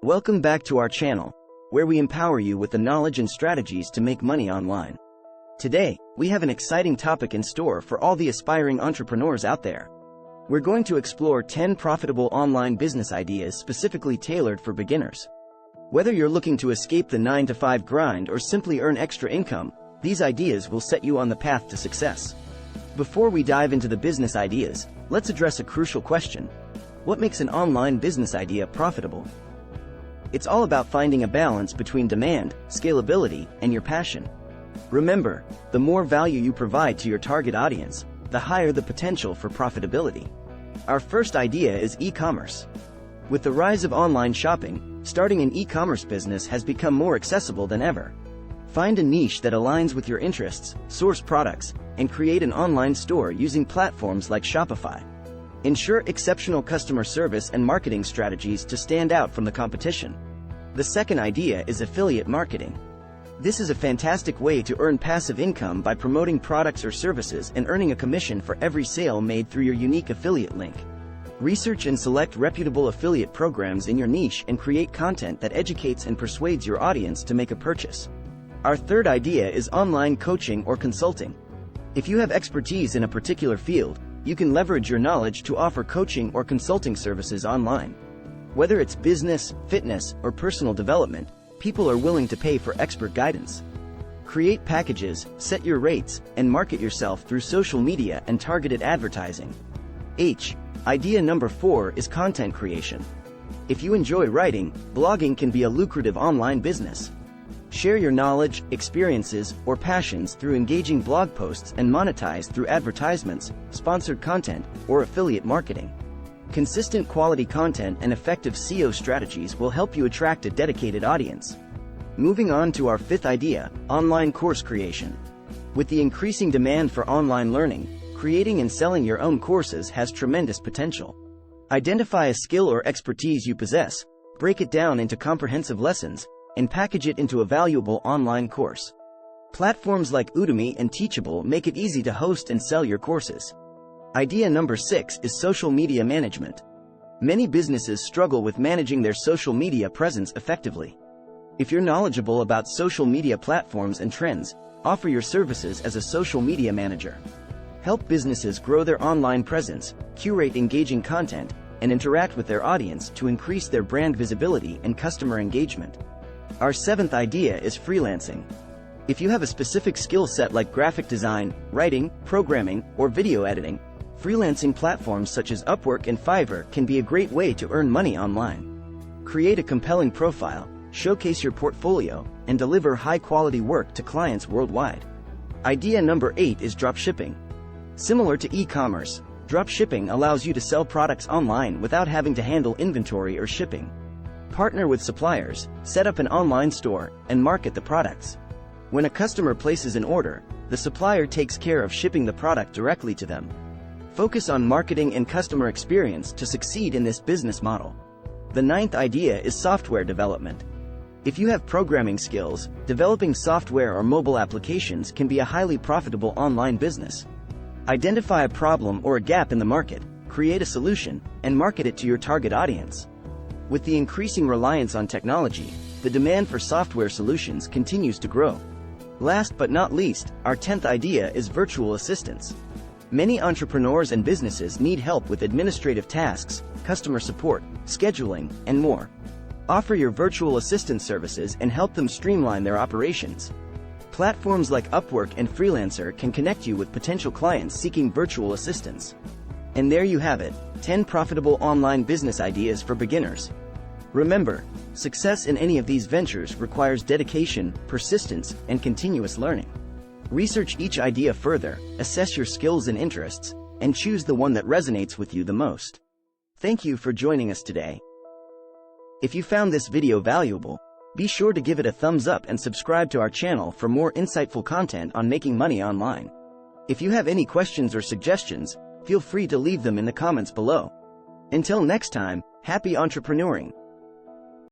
Welcome back to our channel, where we empower you with the knowledge and strategies to make money online. Today, we have an exciting topic in store for all the aspiring entrepreneurs out there. We're going to explore 10 profitable online business ideas specifically tailored for beginners. Whether you're looking to escape the 9-to-5 grind or simply earn extra income, these ideas will set you on the path to success. Before we dive into the business ideas, let's address a crucial question. What makes an online business idea profitable? It's all about finding a balance between demand, scalability, and your passion. Remember, the more value you provide to your target audience, the higher the potential for profitability. Our first idea is e-commerce. With the rise of online shopping, starting an e-commerce business has become more accessible than ever. Find a niche that aligns with your interests, source products, and create an online store using platforms like Shopify. Ensure exceptional customer service and marketing strategies to stand out from the competition. The second idea is affiliate marketing. This is a fantastic way to earn passive income by promoting products or services and earning a commission for every sale made through your unique affiliate link. Research and select reputable affiliate programs in your niche and create content that educates and persuades your audience to make a purchase. Our third idea is online coaching or consulting. If you have expertise in a particular field, you can leverage your knowledge to offer coaching or consulting services online. Whether it's business, fitness, or personal development, people are willing to pay for expert guidance. Create packages, set your rates, and market yourself through social media and targeted advertising. Idea number 4 is content creation. If you enjoy writing, blogging can be a lucrative online business. Share your knowledge, experiences, or passions through engaging blog posts and monetize through advertisements, sponsored content, or affiliate marketing. Consistent quality content and effective SEO strategies will help you attract a dedicated audience. Moving on to our fifth idea, online course creation. With the increasing demand for online learning, creating and selling your own courses has tremendous potential. Identify a skill or expertise you possess, break it down into comprehensive lessons, and package it into a valuable online course. Platforms like Udemy and Teachable make it easy to host and sell your courses. Idea number 6 is social media management. Many businesses struggle with managing their social media presence effectively. If you're knowledgeable about social media platforms and trends, offer your services as a social media manager. Help businesses grow their online presence, curate engaging content, and interact with their audience to increase their brand visibility and customer engagement. Our seventh idea is freelancing. If you have a specific skill set like graphic design, writing, programming, or video editing, freelancing platforms such as Upwork and Fiverr can be a great way to earn money online. Create a compelling profile, showcase your portfolio, and deliver high-quality work to clients worldwide. Idea number 8 is dropshipping. Similar to e-commerce, dropshipping allows you to sell products online without having to handle inventory or shipping. Partner with suppliers, set up an online store, and market the products. When a customer places an order, the supplier takes care of shipping the product directly to them. Focus on marketing and customer experience to succeed in this business model. The ninth idea is software development. If you have programming skills, developing software or mobile applications can be a highly profitable online business. Identify a problem or a gap in the market, create a solution, and market it to your target audience. With the increasing reliance on technology, the demand for software solutions continues to grow. Last but not least, our 10th idea is virtual assistants. Many entrepreneurs and businesses need help with administrative tasks, customer support, scheduling, and more. Offer your virtual assistant services and help them streamline their operations. Platforms like Upwork and Freelancer can connect you with potential clients seeking virtual assistants. And there you have it, 10 profitable online business ideas for beginners. Remember, success in any of these ventures requires dedication, persistence, and continuous learning. Research each idea further, assess your skills and interests, and choose the one that resonates with you the most. Thank you for joining us today. If you found this video valuable, be sure to give it a thumbs up and subscribe to our channel for more insightful content on making money online. If you have any questions or suggestions, feel free to leave them in the comments below. Until next time, happy entrepreneuring!